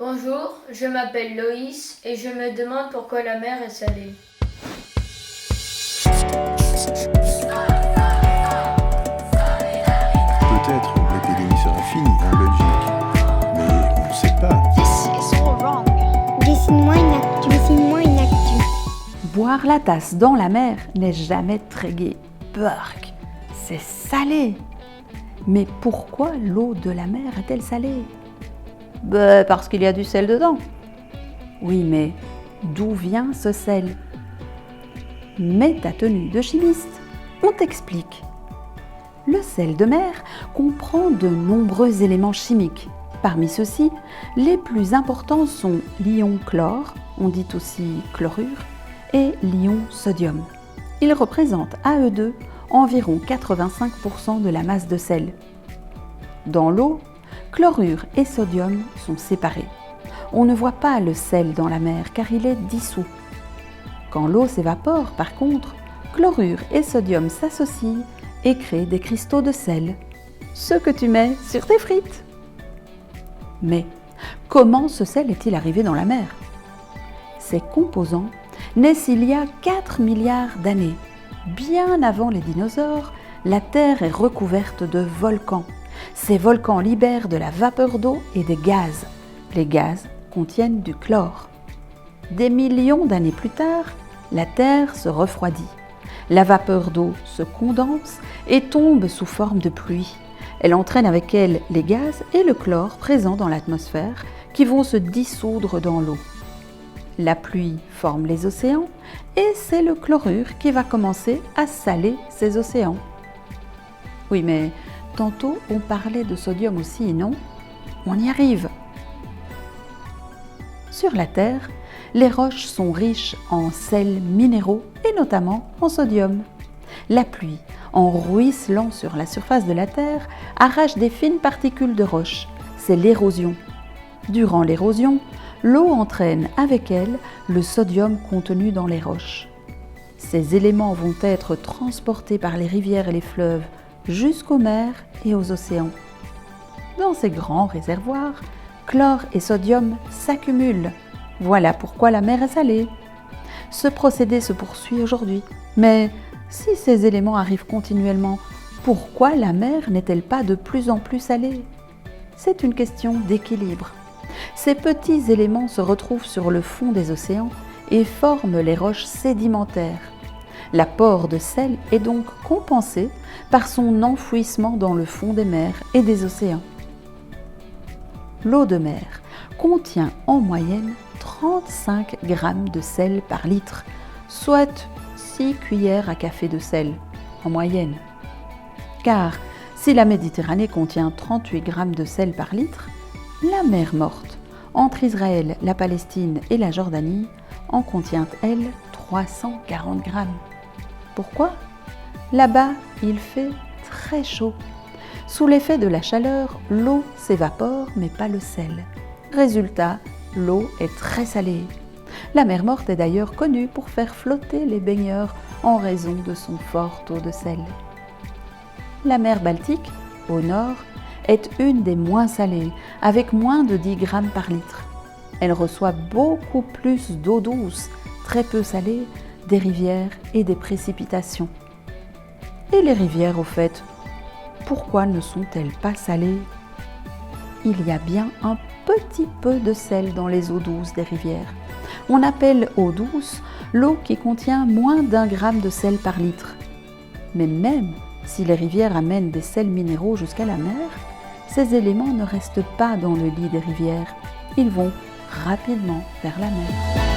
Bonjour, je m'appelle Loïs et je me demande pourquoi la mer est salée. Peut-être l'épidémie sera finie en Belgique, mais on ne sait pas. This is all wrong. Dessine-moi une actu. Boire la tasse dans la mer n'est jamais très gai. Burk, c'est salé. Mais pourquoi l'eau de la mer est-elle salée? Parce qu'il y a du sel dedans. Oui, mais d'où vient ce sel? Mets ta tenue de chimiste, on t'explique. Le sel de mer comprend de nombreux éléments chimiques. Parmi ceux-ci, les plus importants sont l'ion chlore, on dit aussi chlorure, et l'ion sodium. Ils représentent à eux deux environ 85% de la masse de sel. Dans l'eau, chlorure et sodium sont séparés. On ne voit pas le sel dans la mer car il est dissous. Quand l'eau s'évapore, par contre, chlorure et sodium s'associent et créent des cristaux de sel, ce que tu mets sur tes frites. Mais comment ce sel est-il arrivé dans la mer? Ces composants naissent il y a 4 milliards d'années. Bien avant les dinosaures, la Terre est recouverte de volcans. Ces volcans libèrent de la vapeur d'eau et des gaz. Les gaz contiennent du chlore. Des millions d'années plus tard, la Terre se refroidit. La vapeur d'eau se condense et tombe sous forme de pluie. Elle entraîne avec elle les gaz et le chlore présents dans l'atmosphère qui vont se dissoudre dans l'eau. La pluie forme les océans et c'est le chlorure qui va commencer à saler ces océans. Oui, mais tantôt on parlait de sodium aussi, non? On y arrive. Sur la Terre, les roches sont riches en sels minéraux et notamment en sodium. La pluie, en ruisselant sur la surface de la Terre, arrache des fines particules de roche. C'est l'érosion. Durant l'érosion, l'eau entraîne avec elle le sodium contenu dans les roches. Ces éléments vont être transportés par les rivières et les fleuves jusqu'aux mers et aux océans. Dans ces grands réservoirs, chlore et sodium s'accumulent. Voilà pourquoi la mer est salée. Ce procédé se poursuit aujourd'hui. Mais si ces éléments arrivent continuellement, pourquoi la mer n'est-elle pas de plus en plus salée? C'est une question d'équilibre. Ces petits éléments se retrouvent sur le fond des océans et forment les roches sédimentaires. L'apport de sel est donc compensé par son enfouissement dans le fond des mers et des océans. L'eau de mer contient en moyenne 35 grammes de sel par litre, soit 6 cuillères à café de sel en moyenne. Car si la Méditerranée contient 38 grammes de sel par litre, la mer Morte, entre Israël, la Palestine et la Jordanie, en contient, elle, 340 grammes. Pourquoi? Là-bas, il fait très chaud. Sous l'effet de la chaleur, l'eau s'évapore, mais pas le sel. Résultat, l'eau est très salée. La mer Morte est d'ailleurs connue pour faire flotter les baigneurs en raison de son fort taux de sel. La mer Baltique, au nord, est une des moins salées, avec moins de 10 grammes par litre. Elle reçoit beaucoup plus d'eau douce, très peu salée, des rivières et des précipitations. Et les rivières, au fait, pourquoi ne sont-elles pas salées? Il y a bien un petit peu de sel dans les eaux douces des rivières. On appelle eau douce l'eau qui contient moins d'1 gramme de sel par litre. Mais même si les rivières amènent des sels minéraux jusqu'à la mer, ces éléments ne restent pas dans le lit des rivières. Ils vont rapidement vers la mer.